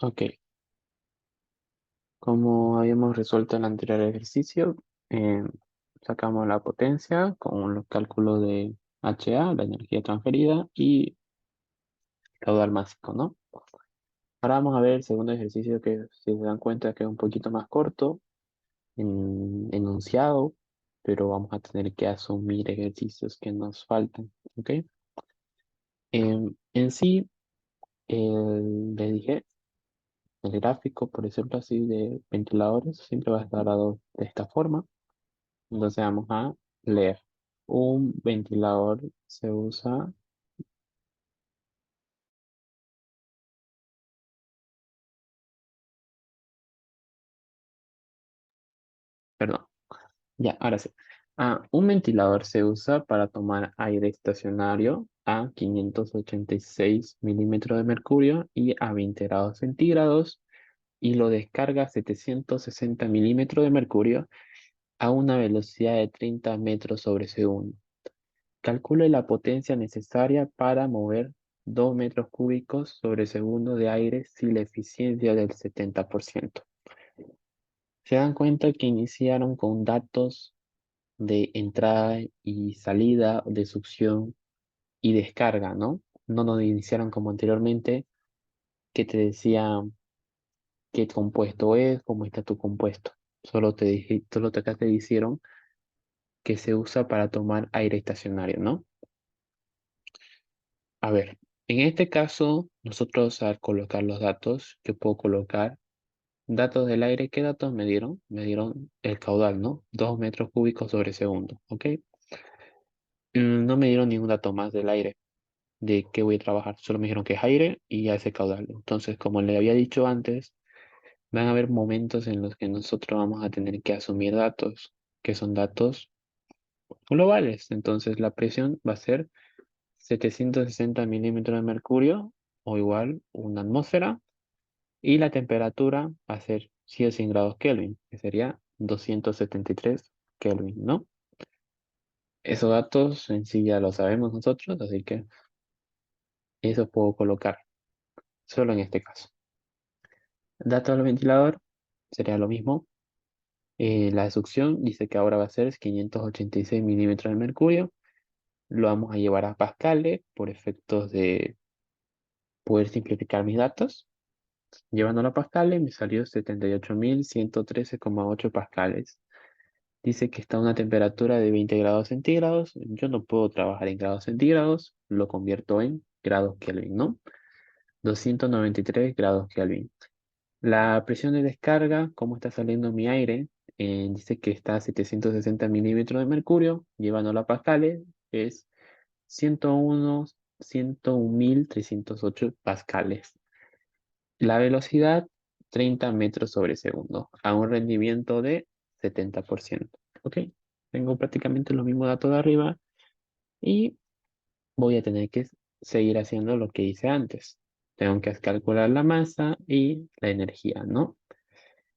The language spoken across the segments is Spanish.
Ok, como habíamos resuelto en el anterior ejercicio, eh, sacamos la potencia con los cálculos de HA, la energía transferida, y caudal másico, ¿no? Ahora vamos a ver el segundo ejercicio que, si se dan cuenta, que es un poquito más corto en enunciado, pero vamos a tener que asumir ejercicios que nos faltan, ¿ok? En sí, le dije, el gráfico, por ejemplo, así de ventiladores, siempre va a estar dado de esta forma. Entonces vamos a leer. Un ventilador se usa, perdón, ya, ahora sí. Un ventilador se usa para tomar aire estacionario a 586 milímetros de mercurio y a 20 grados centígrados y lo descarga a 760 milímetros de mercurio a una velocidad de 30 metros sobre segundo. Calcule la potencia necesaria para mover 2 metros cúbicos sobre segundo de aire si la eficiencia del 70%. Se dan cuenta que iniciaron con datos de entrada y salida, de succión y descarga, ¿no? No nos iniciaron como anteriormente, que te decía qué compuesto es, cómo está tu compuesto. Solo te acá te dijeron que se usa para tomar aire estacionario, ¿no? A ver, en este caso, nosotros al colocar los datos, yo puedo colocar datos del aire. ¿Qué datos me dieron? Me dieron el caudal, ¿no? 2 metros cúbicos sobre segundo, ¿ok? No me dieron ningún dato más del aire, de qué voy a trabajar. Solo me dijeron que es aire y a ese caudal. Entonces, como le había dicho antes, van a haber momentos en los que nosotros vamos a tener que asumir datos, que son datos globales. Entonces, la presión va a ser 760 milímetros de mercurio o igual una atmósfera. Y la temperatura va a ser 100 grados Kelvin, que sería 273 Kelvin, ¿no? Esos datos en sí ya lo sabemos nosotros, así que eso puedo colocar solo en este caso. Dato del ventilador sería lo mismo. La succión dice que ahora va a ser 586 milímetros de mercurio. Lo vamos a llevar a pascales por efectos de poder simplificar mis datos. Llevándolo a pascales me salió 78.113,8 pascales. Dice que está a una temperatura de 20 grados centígrados. Yo no puedo trabajar en grados centígrados, lo convierto en grados Kelvin, ¿no? 293 grados Kelvin. La presión de descarga, cómo está saliendo mi aire, dice que está a 760 milímetros de mercurio, llevándolo a pascales, es 101, 101.308 pascales. La velocidad, 30 metros sobre segundo, a un rendimiento de 70%. Ok, tengo prácticamente los mismos datos de arriba y voy a tener que seguir haciendo lo que hice antes. Tengo que calcular la masa y la energía, ¿no?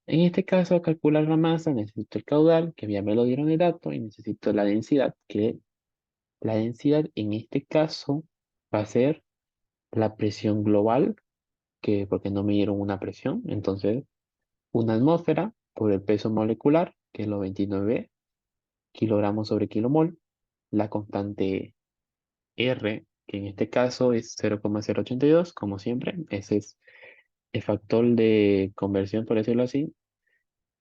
En este caso, calcular la masa, necesito el caudal, que ya me lo dieron el dato, y necesito la densidad, que la densidad en este caso va a ser la presión global, que porque no me dieron una presión, entonces una atmósfera por el peso molecular, que es los 29 kilogramos sobre kilomol, la constante R, que en este caso es 0,082, como siempre, ese es el factor de conversión, por decirlo así,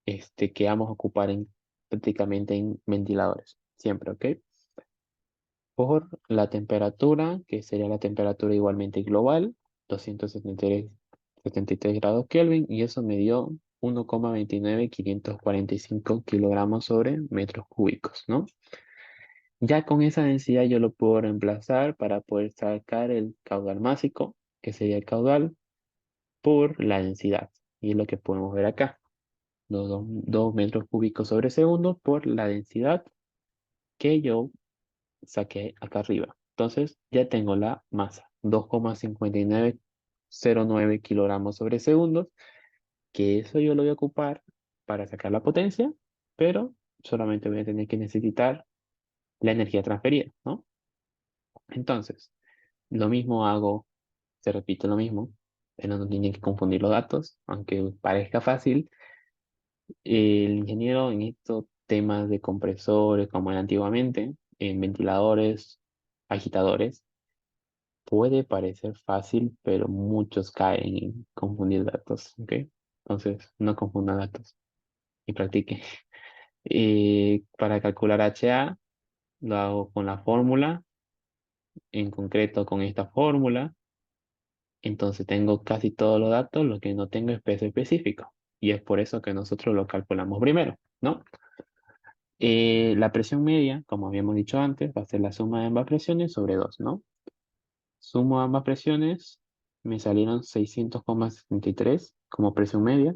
que vamos a ocupar prácticamente en ventiladores, siempre, ¿ok? Por la temperatura, que sería la temperatura igualmente global, 273 grados Kelvin, y eso me dio 1,29545 kilogramos sobre metros cúbicos, ¿no? Ya con esa densidad yo lo puedo reemplazar para poder sacar el caudal másico, que sería el caudal, por la densidad. Y es lo que podemos ver acá. Los 2 metros cúbicos sobre segundo por la densidad que yo saqué acá arriba. Entonces ya tengo la masa, 2,5909 kilogramos sobre segundo, que eso yo lo voy a ocupar para sacar la potencia, pero solamente voy a tener que necesitar la energía transferida, ¿no? Entonces, lo mismo hago, se repite lo mismo. pero no tienen que confundir los datos, aunque parezca fácil. El ingeniero en estos temas de compresores, como era antiguamente, en ventiladores, agitadores, puede parecer fácil, pero muchos caen en confundir datos, ¿ok? Entonces, no confunda datos y practique. Para calcular HA, lo hago con la fórmula, en concreto con esta fórmula. Entonces tengo casi todos los datos, lo que no tengo es peso específico. Y es por eso que nosotros lo calculamos primero, ¿no? La presión media, como habíamos dicho antes, va a ser la suma de ambas presiones sobre 2, ¿no? Sumo ambas presiones, me salieron 600,63 como presión media.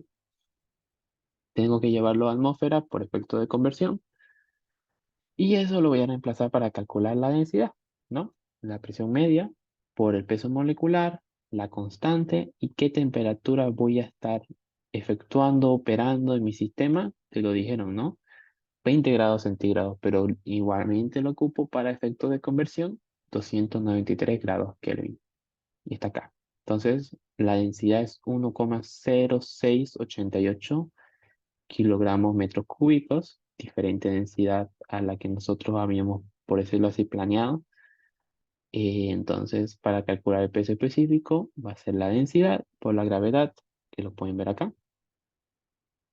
Tengo que llevarlo a atmósfera por efecto de conversión. Y eso lo voy a reemplazar para calcular la densidad, ¿no? La presión media por el peso molecular, la constante y qué temperatura voy a estar efectuando, operando en mi sistema. Te lo dijeron, ¿no? 20 grados centígrados, pero igualmente lo ocupo para efectos de conversión, 293 grados Kelvin. Y está acá. Entonces, la densidad es 1,0688 kilogramos metros cúbicos, diferente densidad a la que nosotros habíamos, por decirlo así, planeado. Entonces, para calcular el peso específico, va a ser la densidad por la gravedad, que lo pueden ver acá.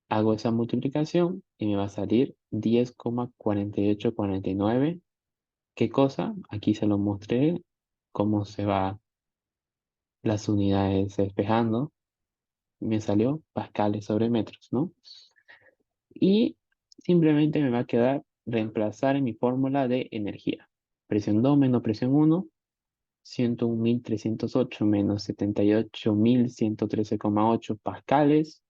Hago esa multiplicación y me va a salir 10,4849. ¿Qué cosa? Aquí se lo mostré cómo se va las unidades despejando. Me salió pascales sobre metros, ¿no? Y simplemente me va a quedar reemplazar en mi fórmula de energía. Presión 2 menos presión 1, 101.308 menos 78.113,8 pascales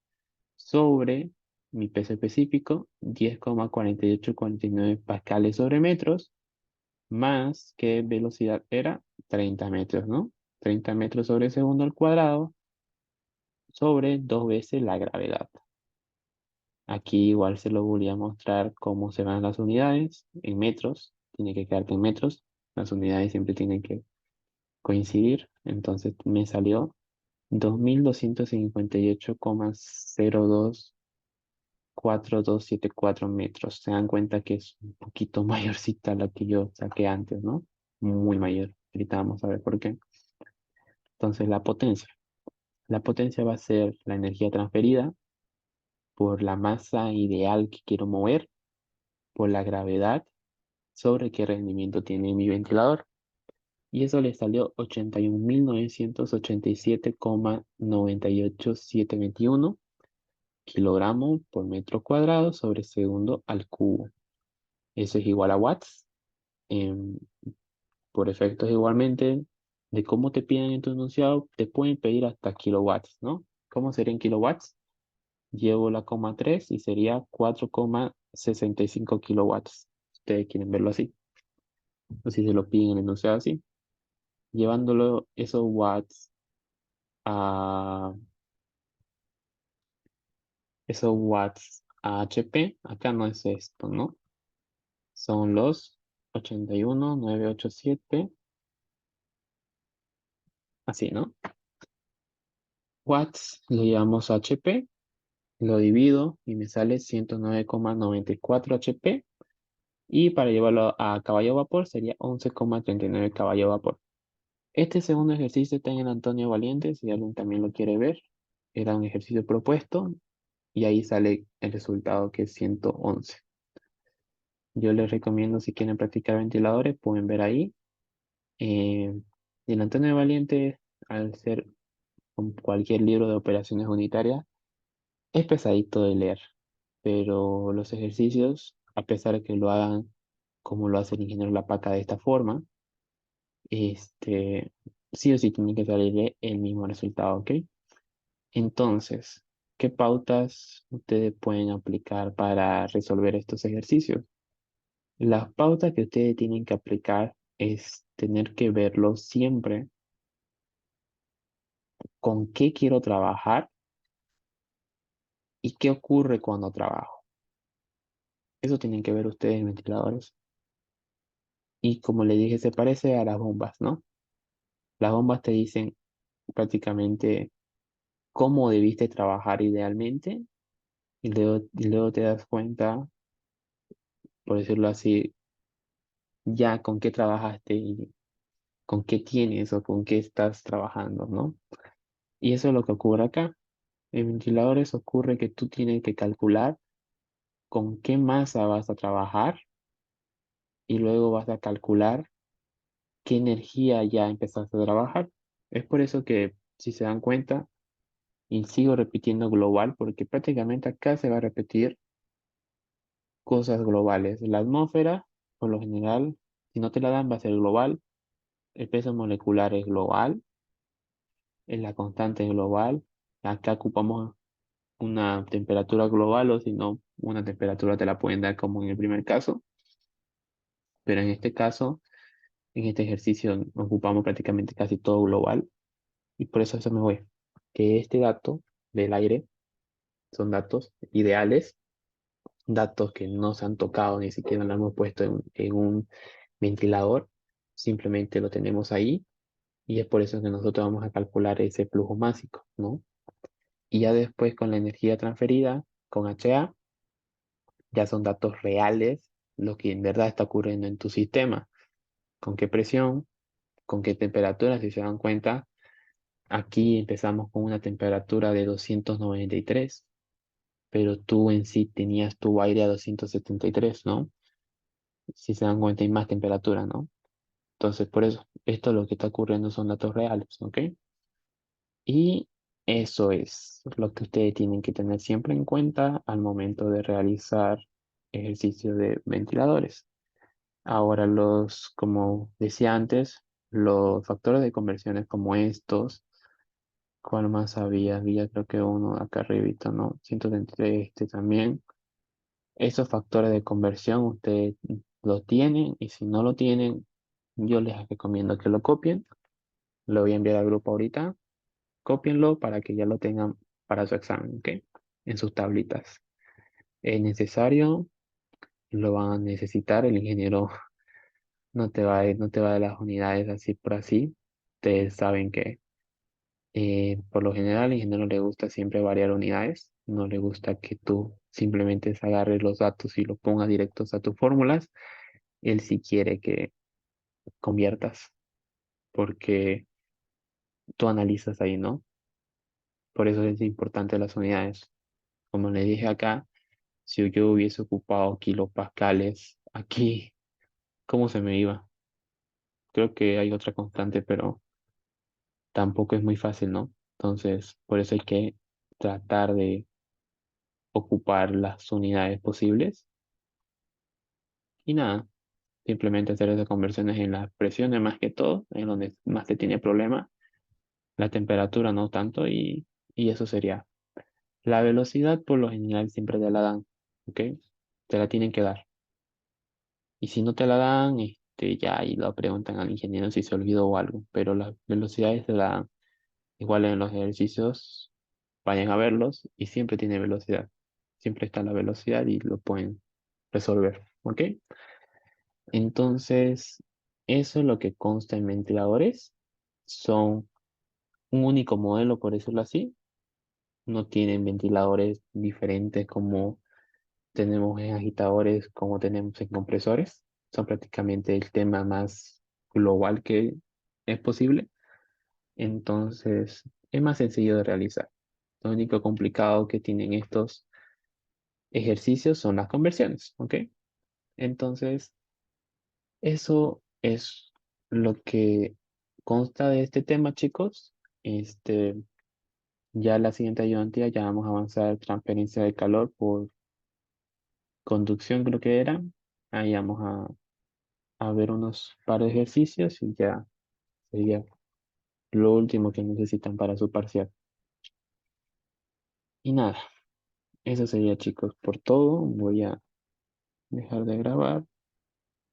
sobre mi peso específico, 10,4849 pascales sobre metros, más qué velocidad era 30 metros, ¿no? 30 metros sobre segundo al cuadrado sobre 2 veces la gravedad. Aquí igual se lo voy a mostrar cómo se van las unidades en metros. Tiene que quedarte en metros. Las unidades siempre tienen que coincidir. Entonces me salió 2.258,024274 metros. Se dan cuenta que es un poquito mayorcita la que yo saqué antes, ¿no? Muy mayor. Ahorita vamos a ver por qué. Entonces la potencia. La potencia va a ser la energía transferida por la masa ideal que quiero mover, por la gravedad sobre qué rendimiento tiene mi ventilador. Y eso le salió 81.987,98721 kilogramos por metro cuadrado sobre segundo al cubo. Eso es igual a watts. Em, por efectos igualmente de cómo te piden en tu enunciado, te pueden pedir hasta kilowatts, ¿no? ¿Cómo sería en kilowatts? Llevo la coma 3 y sería 4,65 kilowatts. Ustedes quieren verlo así. O si se lo piden en el enunciado así. Llevándolo esos watts a HP, acá no es esto, ¿no? Son los 81,987, así, ¿no? Watts lo llevamos a HP, lo divido y me sale 109,94 HP. Y para llevarlo a caballo vapor sería 11,39 caballo vapor. Este segundo ejercicio está en el Antonio Valiente, si alguien también lo quiere ver. Era un ejercicio propuesto y ahí sale el resultado que es 111. Yo les recomiendo si quieren practicar ventiladores, pueden ver ahí. Eh, el Antonio Valiente, al ser con cualquier libro de operaciones unitarias, es pesadito de leer, pero los ejercicios, a pesar de que lo hagan como lo hace el ingeniero Lapaca de esta forma, este, sí o sí tiene que salir el mismo resultado, ¿ok? Entonces, ¿qué pautas ustedes pueden aplicar para resolver estos ejercicios? Las pautas que ustedes tienen que aplicar es tener que verlo siempre con qué quiero trabajar y qué ocurre cuando trabajo. Eso tienen que ver ustedes, ventiladores. Y como le dije, se parece a las bombas, ¿no? Las bombas te dicen prácticamente cómo debiste trabajar idealmente y luego te das cuenta, por decirlo así, ya con qué trabajaste y con qué tienes o con qué estás trabajando, ¿no? Y eso es lo que ocurre acá. En ventiladores ocurre que tú tienes que calcular con qué masa vas a trabajar y luego vas a calcular qué energía ya empezaste a trabajar. Es por eso que, si se dan cuenta, y sigo repitiendo global, porque prácticamente acá se va a repetir cosas globales. La atmósfera, por lo general, si no te la dan, va a ser global. El peso molecular es global, es la constante global. Acá ocupamos una temperatura global o si no, una temperatura te la pueden dar como en el primer caso, pero en este caso, en este ejercicio ocupamos prácticamente casi todo global y por eso me voy, que este dato del aire son datos ideales, datos que no se han tocado, ni siquiera lo hemos puesto en un ventilador, simplemente lo tenemos ahí y es por eso que nosotros vamos a calcular ese flujo másico, ¿no? Y ya después con la energía transferida, con HA, ya son datos reales, lo que en verdad está ocurriendo en tu sistema, con qué presión, con qué temperatura, si se dan cuenta. Aquí empezamos con una temperatura de 293, pero tú en sí tenías tu aire a 273, ¿no? Si se dan cuenta hay más temperatura, ¿no? Entonces, por eso, esto lo que está ocurriendo son datos reales, ¿ok? Y eso es lo que ustedes tienen que tener siempre en cuenta al momento de realizar ejercicio de ventiladores. Ahora como decía antes, los factores de conversiones como estos, ¿cuál más había? Había creo que uno acá arribita, ¿no? 133 este también. Esos factores de conversión ustedes lo tienen y si no lo tienen, yo les recomiendo que lo copien. Lo voy a enviar al grupo ahorita. Cópienlo para que ya lo tengan para su examen, ¿ok? En sus tablitas. Es necesario, lo van a necesitar, el ingeniero no te va a dar las unidades así por así. Ustedes saben que por lo general al ingeniero le gusta siempre variar unidades. No le gusta que tú simplemente agarres los datos y los pongas directos a tus fórmulas. Él sí quiere que conviertas, porque tú analizas ahí, ¿no? Por eso es importante las unidades. Como le dije acá, si yo hubiese ocupado kilopascales aquí, ¿cómo se me iba? Creo que hay otra constante, pero tampoco es muy fácil, ¿no? Entonces, por eso hay que tratar de ocupar las unidades posibles y nada, simplemente hacer esas conversiones en las presiones más que todo, en donde más te tiene problema, la temperatura no tanto y eso sería. La velocidad por lo general siempre te la dan, ¿ok? Te la tienen que dar. Y si no te la dan, ya ahí lo preguntan al ingeniero si se olvidó o algo, pero las velocidades se la dan. Igual en los ejercicios, vayan a verlos y siempre tiene velocidad. Siempre está la velocidad y lo pueden resolver, ¿ok? Entonces, eso es lo que consta en ventiladores. Son un único modelo, por decirlo así. No tienen ventiladores diferentes como tenemos en agitadores, como tenemos en compresores. Son prácticamente el tema más global que es posible. Entonces, es más sencillo de realizar. Lo único complicado que tienen estos ejercicios son las conversiones, ¿ok? Entonces, eso es lo que consta de este tema, chicos. Este, ya la siguiente ayudantía ya vamos a avanzar transferencia de calor por conducción, creo que era. Ahí vamos a ver unos par de ejercicios y ya sería lo último que necesitan para su parcial. Y nada, eso sería, chicos, por todo. Voy a dejar de grabar.